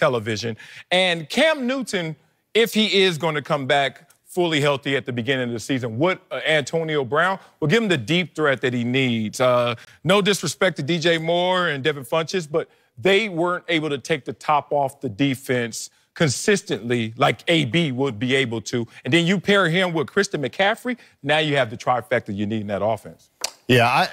television. And Cam Newton, if he is going to come back fully healthy at the beginning of the season, what Antonio Brown will give him the deep threat that he needs. No disrespect to DJ Moore and Devin Funchess, but they weren't able to take the top off the defense consistently like AB would be able to. And then you pair him with Christian McCaffrey, now you have the trifecta you need in that offense. Yeah,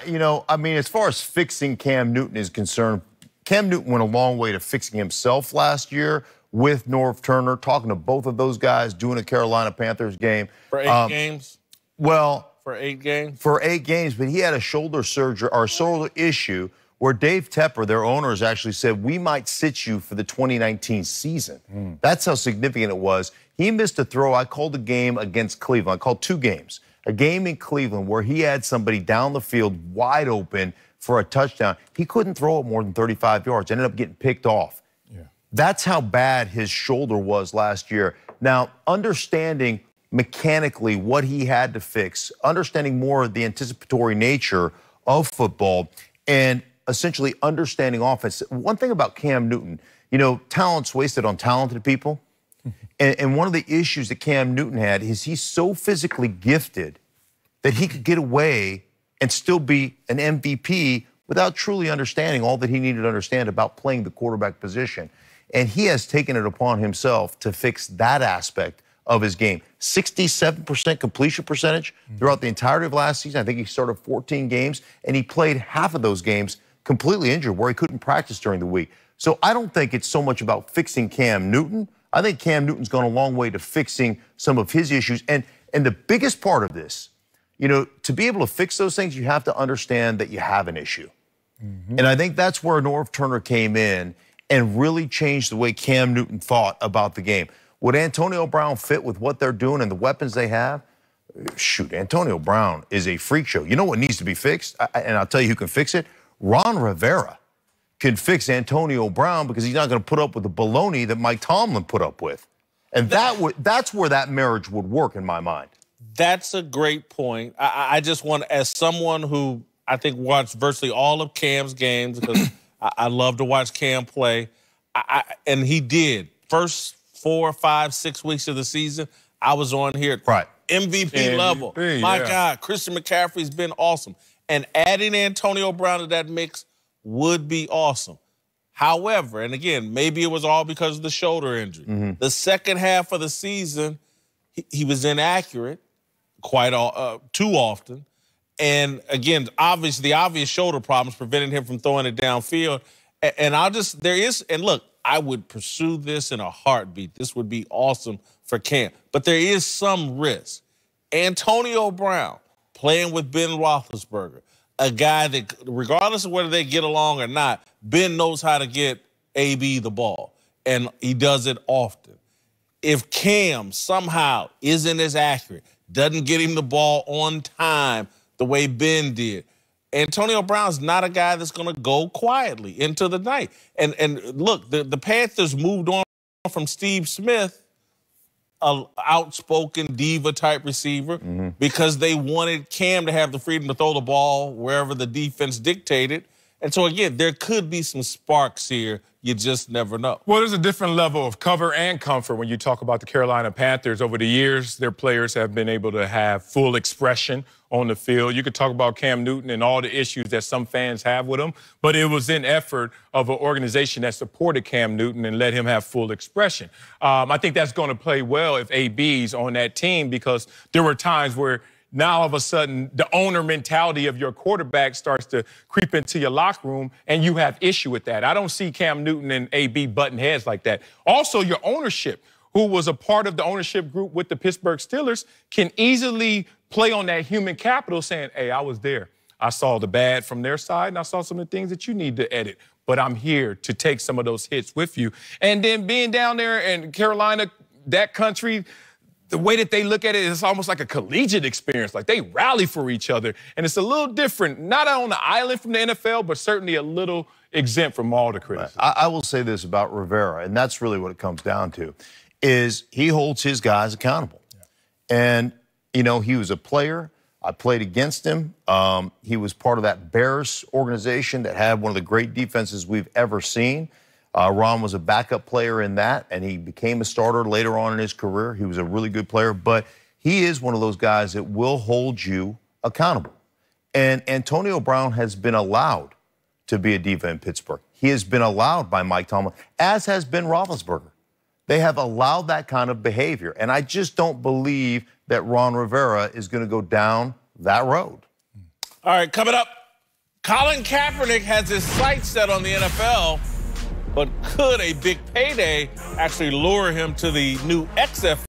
I mean, as far as fixing Cam Newton is concerned, Cam Newton went a long way to fixing himself last year with Norv Turner, talking to both of those guys, doing a Carolina Panthers game. For 8 games? Well, for 8 games? For 8 games, but he had a shoulder surgery or shoulder issue where Dave Tepper, their owners, actually said, we might sit you for the 2019 season. That's how significant it was. He missed a throw. I called a game against Cleveland. I called 2 games. A game in Cleveland where he had somebody down the field wide open for a touchdown. He couldn't throw it more than 35 yards. Ended up getting picked off. Yeah. That's how bad his shoulder was last year. Now, understanding mechanically what he had to fix, understanding more of the anticipatory nature of football, and essentially understanding offense. One thing about Cam Newton, talent's wasted on talented people. And one of the issues that Cam Newton had is he's so physically gifted that he could get away and still be an MVP without truly understanding all that he needed to understand about playing the quarterback position. And he has taken it upon himself to fix that aspect of his game. 67% completion percentage throughout the entirety of last season. I think he started 14 games, and he played half of those games completely injured where he couldn't practice during the week. So I don't think it's so much about fixing Cam Newton. I think Cam Newton's gone a long way to fixing some of his issues. And the biggest part of this, to be able to fix those things, you have to understand that you have an issue. And I think that's where Norv Turner came in and really changed the way Cam Newton thought about the game. Would Antonio Brown fit with what they're doing and the weapons they have? Shoot, Antonio Brown is a freak show. You know what needs to be fixed? And I'll tell you who can fix it. Ron Rivera can fix Antonio Brown because he's not going to put up with the baloney that Mike Tomlin put up with. And that's where that marriage would work in my mind. That's a great point. I just want, as someone who I think watched virtually all of Cam's games, because I love to watch Cam play, and he did. First 4, 5, 6 weeks of the season, I was on here. Right. MVP level. My God, Christian McCaffrey's been awesome. And adding Antonio Brown to that mix would be awesome. However, and again, maybe it was all because of the shoulder injury. The second half of the season, he was inaccurate quite too often. And again, obviously, the obvious shoulder problems prevented him from throwing it downfield. And look, I would pursue this in a heartbeat. This would be awesome for Cam. But there is some risk. Antonio Brown playing with Ben Roethlisberger, a guy that, regardless of whether they get along or not, Ben knows how to get AB the ball, and he does it often. If Cam somehow isn't as accurate, doesn't get him the ball on time the way Ben did, Antonio Brown's not a guy that's going to go quietly into the night. And look, the Panthers moved on from Steve Smith, an outspoken diva-type receiver, because they wanted Cam to have the freedom to throw the ball wherever the defense dictated. And so, again, there could be some sparks here. You just never know. Well, there's a different level of cover and comfort when you talk about the Carolina Panthers. Over the years, their players have been able to have full expression on the field. You could talk about Cam Newton and all the issues that some fans have with him, but it was in effort of an organization that supported Cam Newton and let him have full expression. I think that's going to play well if AB's on that team, because there were times where now all of a sudden the owner mentality of your quarterback starts to creep into your locker room, and you have issue with that. I don't see Cam Newton and AB butting heads like that. Also, your ownership, who was a part of the ownership group with the Pittsburgh Steelers, can easily play on that human capital saying, hey, I was there. I saw the bad from their side, and I saw some of the things that you need to edit. But I'm here to take some of those hits with you. And then being down there in Carolina, that country, the way that they look at it is almost like a collegiate experience. Like, they rally for each other. And it's a little different, not on the island from the NFL, but certainly a little exempt from all the criticism. I will say this about Rivera, and that's really what it comes down to, is he holds his guys accountable. And, he was a player. I played against him. He was part of that Bears organization that had one of the great defenses we've ever seen. Ron was a backup player in that, and he became a starter later on in his career. He was a really good player, but he is one of those guys that will hold you accountable. And Antonio Brown has been allowed to be a diva in Pittsburgh. He has been allowed by Mike Tomlin, as has Ben Roethlisberger. They have allowed that kind of behavior, and I just don't believe that Ron Rivera is going to go down that road. All right, coming up, Colin Kaepernick has his sights set on the NFL, but could a big payday actually lure him to the new XFL?